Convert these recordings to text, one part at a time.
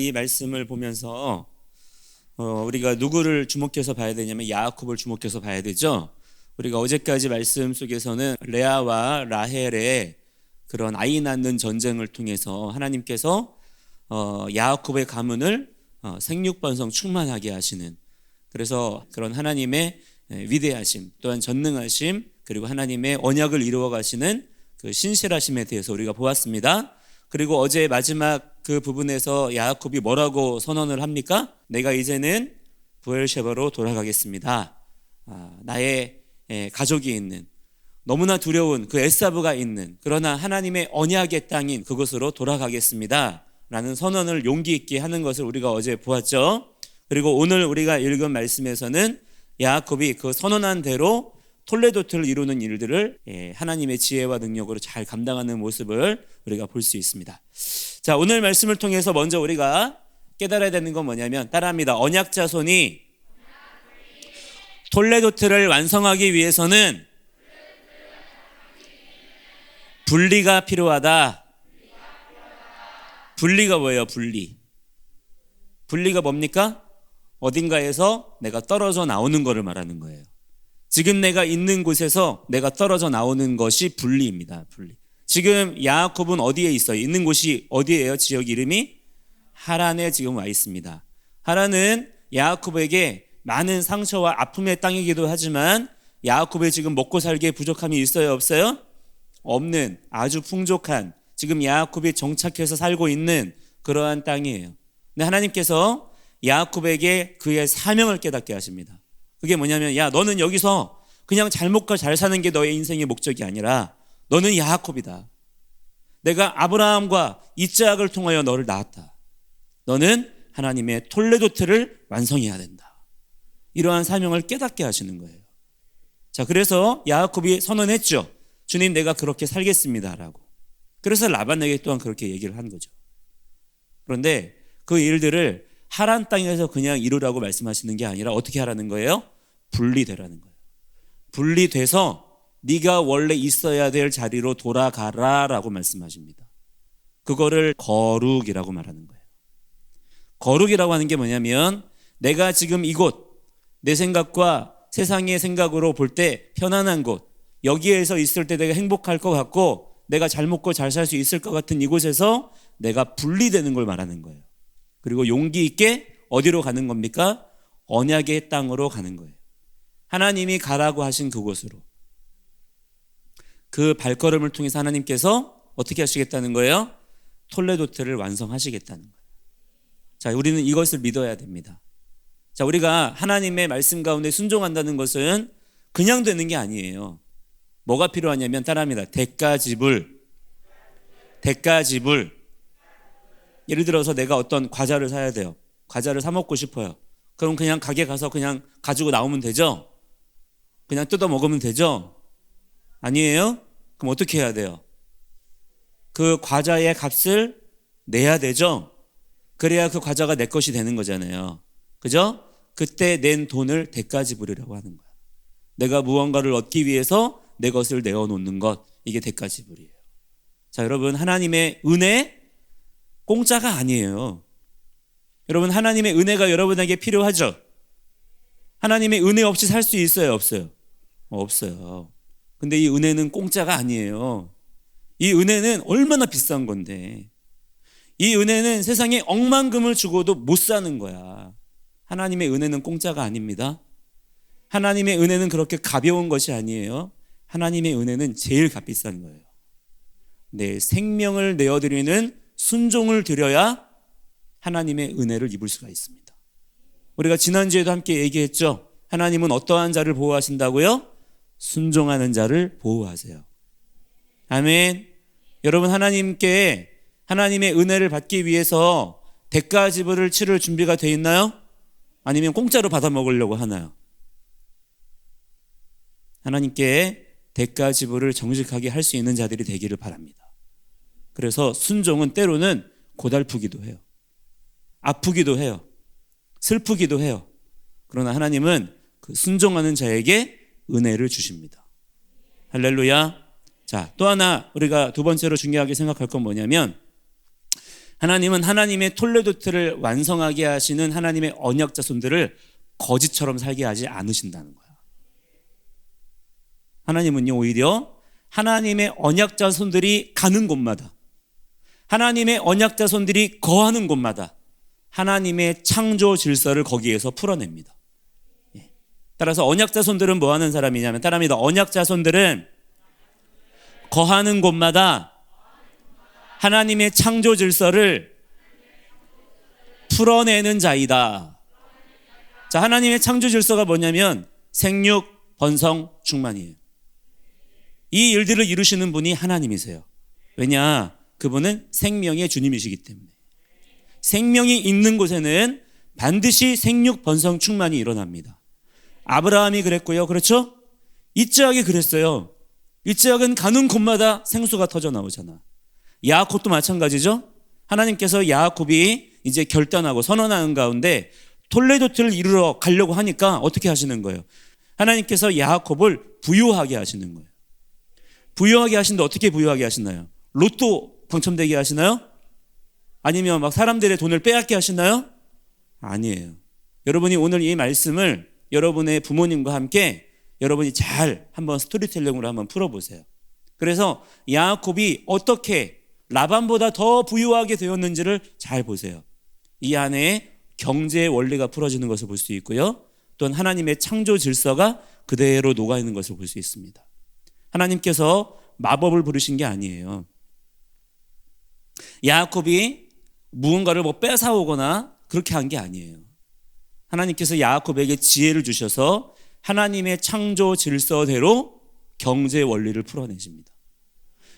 이 말씀을 보면서 우리가 누구를 주목해서 봐야 되냐면 야곱을 주목해서 봐야 되죠. 우리가 어제까지 말씀 속에서는 레아와 라헬의 그런 아이 낳는 전쟁을 통해서 하나님께서 야곱의 가문을 생육번성 충만하게 하시는, 그래서 그런 하나님의 위대하심, 또한 전능하심, 그리고 하나님의 언약을 이루어 가시는 그 신실하심에 대해서 우리가 보았습니다. 그리고 어제 마지막 그 부분에서 야곱이 뭐라고 선언을 합니까? 내가 이제는 브엘셰바로 돌아가겠습니다. 나의 가족이 있는, 너무나 두려운 그 에사브가 있는, 그러나 하나님의 언약의 땅인 그곳으로 돌아가겠습니다 라는 선언을 용기 있게 하는 것을 우리가 어제 보았죠. 그리고 오늘 우리가 읽은 말씀에서는 야곱이 그 선언한 대로 톨레도트를 이루는 일들을 하나님의 지혜와 능력으로 잘 감당하는 모습을 우리가 볼 수 있습니다. 자, 오늘 말씀을 통해서 먼저 우리가 깨달아야 되는 건 뭐냐면, 따라합니다. 언약 자손이 톨레도트를 완성하기 위해서는 분리가 필요하다. 분리가 뭐예요? 분리가 뭡니까? 어딘가에서 내가 떨어져 나오는 것을 말하는 거예요. 지금 내가 있는 곳에서 내가 떨어져 나오는 것이 분리입니다. 분리. 지금 야곱은 어디에 있어요? 있는 곳이 어디예요? 지역 이름이 하란에 지금 와 있습니다. 하란은 야곱에게 많은 상처와 아픔의 땅이기도 하지만 야곱의 지금 먹고 살기에 부족함이 있어요? 없어요? 없는, 아주 풍족한, 지금 야곱이 정착해서 살고 있는 그러한 땅이에요. 근데 하나님께서 야곱에게 그의 사명을 깨닫게 하십니다. 그게 뭐냐면, 야, 너는 여기서 그냥 잘 먹고 잘 사는 게 너의 인생의 목적이 아니라 너는 야곱이다. 내가 아브라함과 이삭을 통하여 너를 낳았다. 너는 하나님의 톨레도트를 완성해야 된다. 이러한 사명을 깨닫게 하시는 거예요. 자, 그래서 야곱이 선언했죠. 주님, 내가 그렇게 살겠습니다 라고. 그래서 라반에게 또한 그렇게 얘기를 한 거죠. 그런데 그 일들을 하란 땅에서 그냥 이루라고 말씀하시는 게 아니라 어떻게 하라는 거예요? 분리되라는 거예요. 분리돼서 네가 원래 있어야 될 자리로 돌아가라 라고 말씀하십니다. 그거를 거룩이라고 말하는 거예요. 거룩이라고 하는 게 뭐냐면, 내가 지금 이곳, 내 생각과 세상의 생각으로 볼 때 편안한 곳, 여기에서 있을 때 내가 행복할 것 같고 내가 잘 먹고 잘 살 수 있을 것 같은 이곳에서 내가 분리되는 걸 말하는 거예요. 그리고 용기 있게 어디로 가는 겁니까? 언약의 땅으로 가는 거예요. 하나님이 가라고 하신 그곳으로. 그 발걸음을 통해서 하나님께서 어떻게 하시겠다는 거예요? 톨레도트를 완성하시겠다는 거예요. 자, 우리는 이것을 믿어야 됩니다. 자, 우리가 하나님의 말씀 가운데 순종한다는 것은 그냥 되는 게 아니에요. 뭐가 필요하냐면, 따라합니다. 대가지불. 예를 들어서 내가 어떤 과자를 사야 돼요. 과자를 사 먹고 싶어요. 그럼 그냥 가게 가서 그냥 가지고 나오면 되죠? 그냥 뜯어 먹으면 되죠? 아니에요? 그럼 어떻게 해야 돼요? 그 과자의 값을 내야 되죠? 그래야 그 과자가 내 것이 되는 거잖아요. 그죠? 그때 낸 돈을 대가지불이라고 하는 거야. 내가 무언가를 얻기 위해서 내 것을 내어놓는 것, 이게 대가지불이에요. 자, 여러분, 하나님의 은혜 공짜가 아니에요. 여러분, 하나님의 은혜가 여러분에게 필요하죠? 하나님의 은혜 없이 살 수 있어요? 없어요? 없어요. 근데 이 은혜는 공짜가 아니에요. 이 은혜는 얼마나 비싼 건데, 이 은혜는 세상에 억만금을 주고도 못 사는 거야. 하나님의 은혜는 공짜가 아닙니다. 하나님의 은혜는 그렇게 가벼운 것이 아니에요. 하나님의 은혜는 제일 값비싼 거예요. 내 생명을 내어드리는 순종을 드려야 하나님의 은혜를 입을 수가 있습니다. 우리가 지난주에도 함께 얘기했죠. 하나님은 어떠한 자를 보호하신다고요? 순종하는 자를 보호하세요. 아멘. 여러분, 하나님께 하나님의 은혜를 받기 위해서 대가지불을 치를 준비가 돼 있나요? 아니면 공짜로 받아 먹으려고 하나요? 하나님께 대가지불을 정직하게 할 수 있는 자들이 되기를 바랍니다. 그래서 순종은 때로는 고달프기도 해요. 아프기도 해요. 슬프기도 해요. 그러나 하나님은 그 순종하는 자에게 은혜를 주십니다. 할렐루야. 자, 또 하나 우리가 두 번째로 중요하게 생각할 건 뭐냐면, 하나님은 하나님의 톨레도트를 완성하게 하시는 하나님의 언약 자손들을 거지처럼 살게 하지 않으신다는 거야. 하나님은요, 오히려 하나님의 언약 자손들이 가는 곳마다, 하나님의 언약 자손들이 거하는 곳마다 하나님의 창조 질서를 거기에서 풀어냅니다. 따라서 언약 자손들은 뭐 하는 사람이냐면, 따라합니다. 언약 자손들은 거하는 곳마다 하나님의 창조 질서를 풀어내는 자이다. 자, 하나님의 창조 질서가 뭐냐면 생육, 번성, 충만이에요. 이 일들을 이루시는 분이 하나님이세요. 왜냐? 그분은 생명의 주님이시기 때문에. 생명이 있는 곳에는 반드시 생육, 번성, 충만이 일어납니다. 아브라함이 그랬고요. 그렇죠? 이스하악이 그랬어요. 이스하악은 가는 곳마다 생수가 터져 나오잖아. 야곱도 마찬가지죠. 하나님께서 야곱이 이제 결단하고 선언하는 가운데 톨레도트를 이루러 가려고 하니까 어떻게 하시는 거예요? 하나님께서 야곱을 부유하게 하시는 거예요. 부유하게 하시는데 어떻게 부유하게 하시나요? 로또 당첨되게 하시나요? 아니면 막 사람들의 돈을 빼앗게 하시나요? 아니에요. 여러분이 오늘 이 말씀을 여러분의 부모님과 함께 여러분이 잘 한번 스토리텔링으로 한번 풀어보세요. 그래서 야곱이 어떻게 라반보다 더 부유하게 되었는지를 잘 보세요. 이 안에 경제의 원리가 풀어지는 것을 볼 수 있고요. 또한 하나님의 창조 질서가 그대로 녹아있는 것을 볼 수 있습니다. 하나님께서 마법을 부르신 게 아니에요. 야곱이 무언가를 뭐 뺏어오거나 그렇게 한 게 아니에요. 하나님께서 야곱에게 지혜를 주셔서 하나님의 창조 질서대로 경제 원리를 풀어내십니다.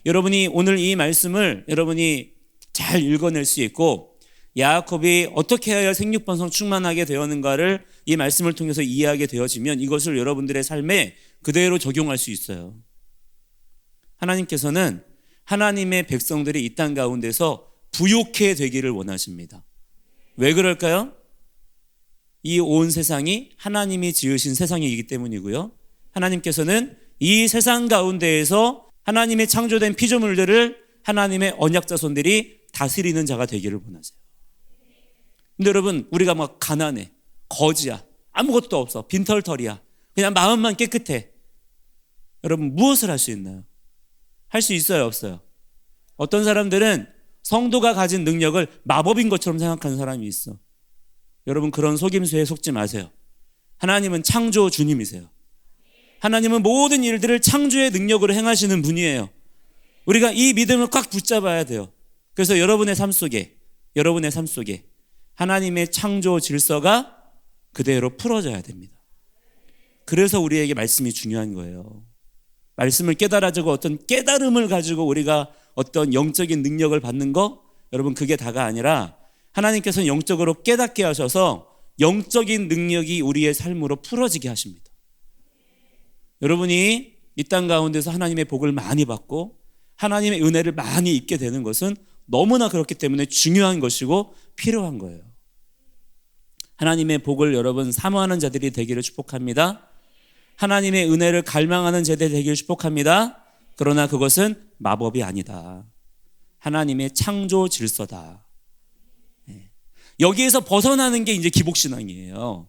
여러분이 오늘 이 말씀을 여러분이 잘 읽어낼 수 있고 야곱이 어떻게 해야 생육번성 충만하게 되었는가를 이 말씀을 통해서 이해하게 되어지면 이것을 여러분들의 삶에 그대로 적용할 수 있어요. 하나님께서는 하나님의 백성들이 이 땅 가운데서 부욕해 되기를 원하십니다. 왜 그럴까요? 이 온 세상이 하나님이 지으신 세상이기 때문이고요. 하나님께서는 이 세상 가운데에서 하나님의 창조된 피조물들을 하나님의 언약 자손들이 다스리는 자가 되기를 원하세요. 근데 여러분, 우리가 막 가난해, 거지야, 아무것도 없어, 빈털털이야, 그냥 마음만 깨끗해. 여러분, 무엇을 할 수 있나요? 할 수 있어요, 없어요? 어떤 사람들은 성도가 가진 능력을 마법인 것처럼 생각하는 사람이 있어. 여러분, 그런 속임수에 속지 마세요. 하나님은 창조 주님이세요. 하나님은 모든 일들을 창조의 능력으로 행하시는 분이에요. 우리가 이 믿음을 꽉 붙잡아야 돼요. 그래서 여러분의 삶 속에 하나님의 창조 질서가 그대로 풀어져야 됩니다. 그래서 우리에게 말씀이 중요한 거예요. 말씀을 깨달아지고 어떤 깨달음을 가지고 우리가 어떤 영적인 능력을 받는 거, 여러분, 그게 다가 아니라 하나님께서는 영적으로 깨닫게 하셔서 영적인 능력이 우리의 삶으로 풀어지게 하십니다. 여러분이 이 땅 가운데서 하나님의 복을 많이 받고 하나님의 은혜를 많이 입게 되는 것은 너무나 그렇기 때문에 중요한 것이고 필요한 거예요. 하나님의 복을 여러분 사모하는 자들이 되기를 축복합니다. 하나님의 은혜를 갈망하는 자들이 되기를 축복합니다. 그러나 그것은 마법이 아니다. 하나님의 창조 질서다. 여기에서 벗어나는 게 이제 기복신앙이에요.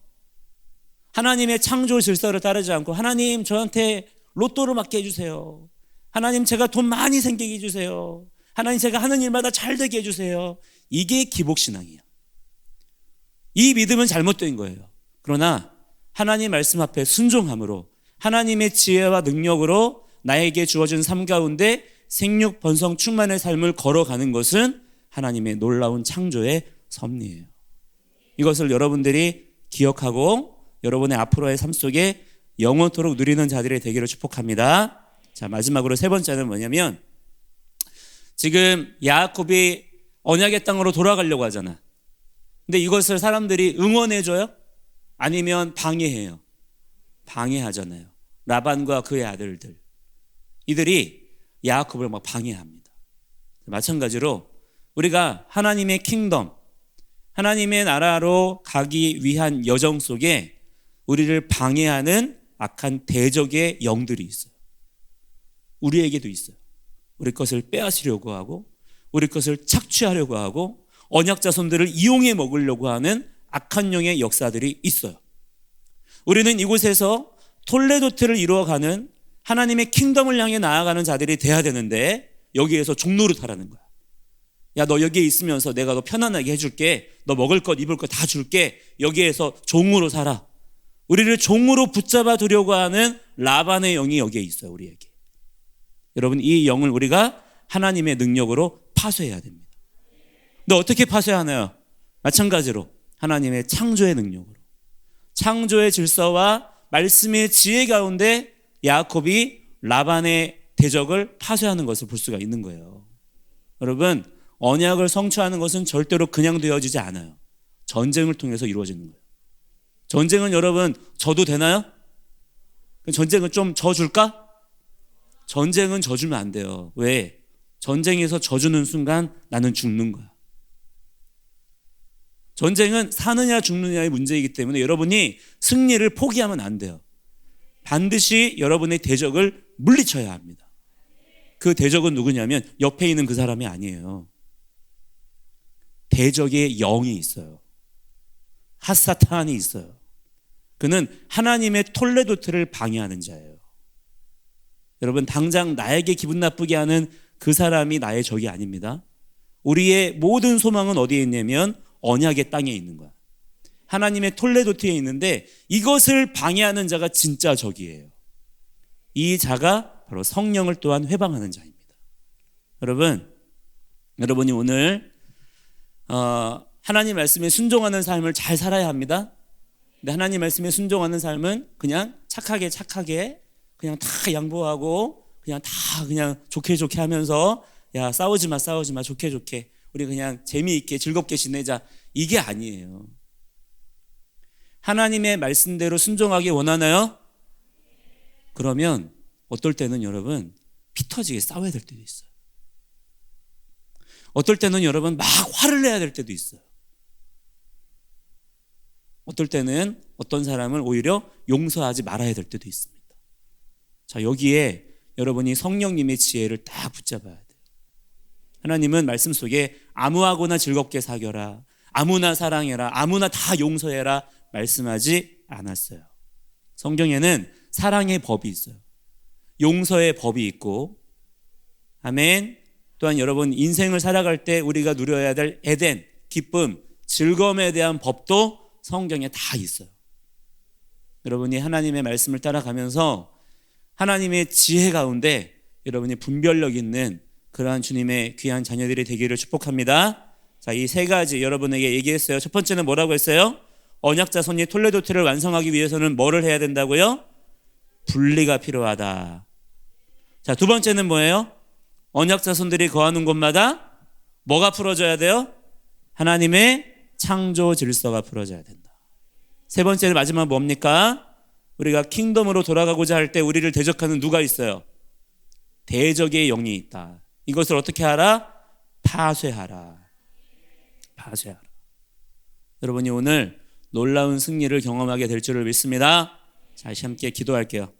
하나님의 창조 질서를 따르지 않고 하나님 저한테 로또를 맞게 해주세요. 하나님 제가 돈 많이 생기게 해주세요. 하나님 제가 하는 일마다 잘 되게 해주세요. 이게 기복신앙이에요. 이 믿음은 잘못된 거예요. 그러나 하나님 말씀 앞에 순종함으로 하나님의 지혜와 능력으로 나에게 주어진 삶 가운데 생육 번성 충만의 삶을 걸어가는 것은 하나님의 놀라운 창조의 섭리예요. 이것을 여러분들이 기억하고 여러분의 앞으로의 삶 속에 영원토록 누리는 자들이 되기를 축복합니다. 자, 마지막으로 세 번째는 뭐냐면 지금 야곱이 언약의 땅으로 돌아가려고 하잖아. 근데 이것을 사람들이 응원해줘요? 아니면 방해해요? 방해하잖아요. 라반과 그의 아들들. 이들이 야곱을 막 방해합니다. 마찬가지로 우리가 하나님의 킹덤, 하나님의 나라로 가기 위한 여정 속에 우리를 방해하는 악한 대적의 영들이 있어요. 우리에게도 있어요. 우리 것을 빼앗으려고 하고 우리 것을 착취하려고 하고 언약 자손들을 이용해 먹으려고 하는 악한 영의 역사들이 있어요. 우리는 이곳에서 톨레도트를 이루어가는 하나님의 킹덤을 향해 나아가는 자들이 돼야 되는데 여기에서 종노릇하라는 거야. 야, 너 여기에 있으면서 내가 너 편안하게 해줄게. 너 먹을 것 입을 것 다 줄게. 여기에서 종으로 살아. 우리를 종으로 붙잡아 두려고 하는 라반의 영이 여기에 있어요, 우리에게. 여러분, 이 영을 우리가 하나님의 능력으로 파쇄해야 됩니다. 근데 어떻게 파쇄하나요? 마찬가지로 하나님의 창조의 능력으로. 창조의 질서와 말씀의 지혜 가운데 야곱이 라반의 대적을 파쇄하는 것을 볼 수가 있는 거예요. 여러분, 언약을 성취하는 것은 절대로 그냥 되어지지 않아요. 전쟁을 통해서 이루어지는 거예요. 전쟁은 여러분 져도 되나요? 전쟁은 좀 져줄까? 전쟁은 져주면 안 돼요. 왜? 전쟁에서 져주는 순간 나는 죽는 거야. 전쟁은 사느냐 죽느냐의 문제이기 때문에 여러분이 승리를 포기하면 안 돼요. 반드시 여러분의 대적을 물리쳐야 합니다. 그 대적은 누구냐면 옆에 있는 그 사람이 아니에요. 대적의 영이 있어요. 핫사탄이 있어요. 그는 하나님의 톨레도트를 방해하는 자예요. 여러분, 당장 나에게 기분 나쁘게 하는 그 사람이 나의 적이 아닙니다. 우리의 모든 소망은 어디에 있냐면 언약의 땅에 있는 거야. 하나님의 톨레도트에 있는데 이것을 방해하는 자가 진짜 적이에요. 이 자가 바로 성령을 또한 회방하는 자입니다. 여러분이 오늘 하나님 말씀에 순종하는 삶을 잘 살아야 합니다. 근데 하나님 말씀에 순종하는 삶은 그냥 착하게 그냥 다 양보하고 그냥 다 그냥 좋게 하면서 야, 싸우지 마 좋게 우리 그냥 재미있게 즐겁게 지내자, 이게 아니에요. 하나님의 말씀대로 순종하기 원하나요? 그러면 어떨 때는 여러분 피 터지게 싸워야 될 때도 있어요. 어떨 때는 여러분 막 화를 내야 될 때도 있어요. 어떨 때는 어떤 사람을 오히려 용서하지 말아야 될 때도 있습니다. 자, 여기에 여러분이 성령님의 지혜를 딱 붙잡아야 돼요. 하나님은 말씀 속에 아무하고나 즐겁게 사겨라, 아무나 사랑해라, 아무나 다 용서해라 말씀하지 않았어요. 성경에는 사랑의 법이 있어요. 용서의 법이 있고, 아멘. 또한 여러분 인생을 살아갈 때 우리가 누려야 될 에덴, 기쁨, 즐거움에 대한 법도 성경에 다 있어요. 여러분이 하나님의 말씀을 따라가면서 하나님의 지혜 가운데 여러분이 분별력 있는 그러한 주님의 귀한 자녀들이 되기를 축복합니다. 자, 이 세 가지 여러분에게 얘기했어요. 첫 번째는 뭐라고 했어요? 언약 자손이 톨레도트를 완성하기 위해서는 뭐를 해야 된다고요? 분리가 필요하다. 자, 두 번째는 뭐예요? 언약 자손들이 거하는 곳마다 뭐가 풀어져야 돼요? 하나님의 창조 질서가 풀어져야 된다. 세 번째는 마지막 뭡니까? 우리가 킹덤으로 돌아가고자 할 때 우리를 대적하는 누가 있어요? 대적의 영이 있다. 이것을 어떻게 하라? 파쇄하라. 여러분이 오늘 놀라운 승리를 경험하게 될 줄을 믿습니다. 다시 함께 기도할게요.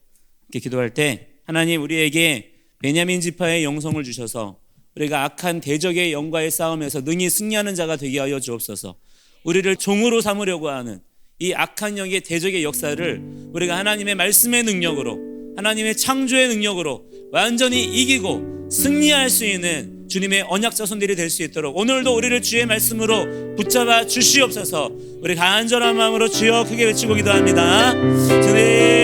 함께 기도할 때 하나님, 우리에게 베냐민 지파의 영성을 주셔서 우리가 악한 대적의 영과의 싸움에서 능히 승리하는 자가 되게 하여 주옵소서. 우리를 종으로 삼으려고 하는 이 악한 영의 대적의 역사를 우리가 하나님의 말씀의 능력으로, 하나님의 창조의 능력으로 완전히 이기고 승리할 수 있는 주님의 언약 자손들이 될 수 있도록 오늘도 우리를 주의 말씀으로 붙잡아 주시옵소서. 우리 간절한 마음으로 주여 크게 외치고 기도합니다. 주님